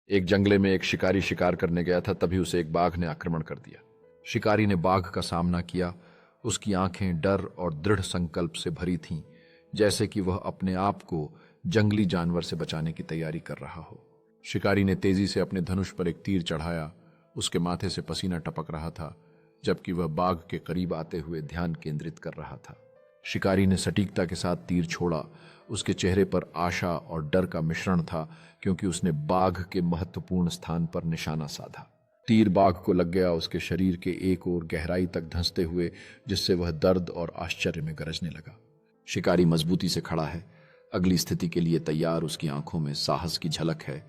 एक जंगले में एक शिकारी शिकार करने गया था, तभी उसे एक बाघ ने आक्रमण कर दिया। शिकारी ने बाघ का सामना किया। उसकी आंखें डर और दृढ़ संकल्प से भरी थीं, जैसे कि वह अपने आप को जंगली जानवर से बचाने की तैयारी कर रहा हो। शिकारी ने तेजी से अपने धनुष पर एक तीर चढ़ाया। उसके माथे से पसीना टपक रहा था, जबकि वह बाघ के करीब आते हुए ध्यान केंद्रित कर रहा था। शिकारी ने सटीकता के साथ तीर छोड़ा। उसके चेहरे पर आशा और डर का मिश्रण था, क्योंकि उसने बाघ के महत्वपूर्ण स्थान पर निशाना साधा। तीर बाघ को लग गया, उसके शरीर के एक ओर गहराई तक धंसते हुए, जिससे वह दर्द और आश्चर्य में गरजने लगा। शिकारी मजबूती से खड़ा है, अगली स्थिति के लिए तैयार। उसकी आंखों में साहस की झलक है,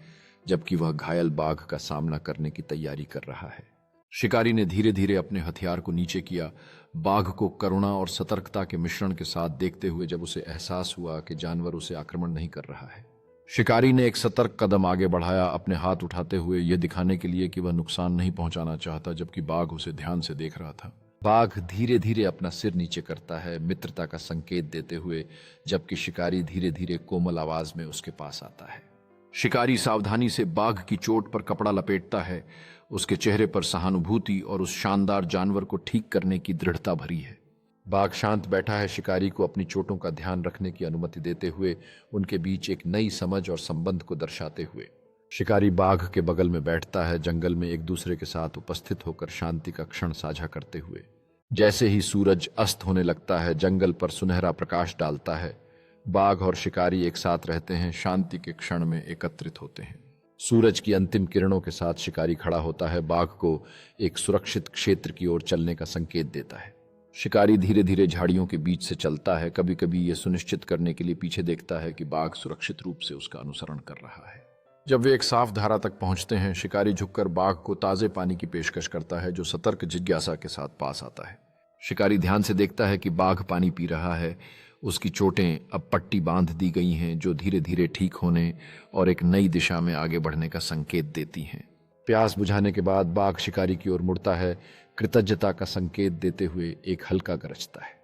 जबकि वह घायल बाघ का सामना करने की तैयारी कर रहा है। शिकारी ने धीरे धीरे अपने हथियार को नीचे किया, बाघ को करुणा और सतर्कता के मिश्रण के साथ देखते हुए। जब उसे एहसास हुआ कि जानवर उसे आक्रमण नहीं कर रहा है, शिकारी ने एक सतर्क कदम आगे बढ़ाया, अपने हाथ उठाते हुए यह दिखाने के लिए कि वह नुकसान नहीं पहुंचाना चाहता, जबकि बाघ उसे ध्यान से देख रहा था। बाघ धीरे धीरे अपना सिर नीचे करता है, मित्रता का संकेत देते हुए, जबकि शिकारी धीरे धीरे कोमल आवाज में उसके पास आता है। शिकारी सावधानी से बाघ की चोट पर कपड़ा लपेटता है। उसके चेहरे पर सहानुभूति और उस शानदार जानवर को ठीक करने की दृढ़ता भरी है। बाघ शांत बैठा है, शिकारी को अपनी चोटों का ध्यान रखने की अनुमति देते हुए, उनके बीच एक नई समझ और संबंध को दर्शाते हुए। शिकारी बाघ के बगल में बैठता है, जंगल में एक दूसरे के साथ उपस्थित होकर शांति का क्षण साझा करते हुए। जैसे ही सूरज अस्त होने लगता है, जंगल पर सुनहरा प्रकाश डालता है। बाघ और शिकारी एक साथ रहते हैं, शांति के क्षण में एकत्रित होते हैं। सूरज की अंतिम किरणों के साथ शिकारी खड़ा होता है, बाघ को एक सुरक्षित क्षेत्र की ओर चलने का संकेत देता है। शिकारी धीरे धीरे झाड़ियों के बीच से चलता है, कभी कभी यह सुनिश्चित करने के लिए पीछे देखता है कि बाघ सुरक्षित रूप से उसका अनुसरण कर रहा है। जब वे एक साफ धारा तक पहुंचते हैं, शिकारी झुककर बाघ को ताजे पानी की पेशकश करता है, जो सतर्क जिज्ञासा के साथ पास आता है। शिकारी ध्यान से देखता है कि बाघ पानी पी रहा है। उसकी चोटें अब पट्टी बांध दी गई हैं, जो धीरे धीरे ठीक होने और एक नई दिशा में आगे बढ़ने का संकेत देती हैं। प्यास बुझाने के बाद बाघ शिकारी की ओर मुड़ता है, कृतज्ञता का संकेत देते हुए एक हल्का गरजता है।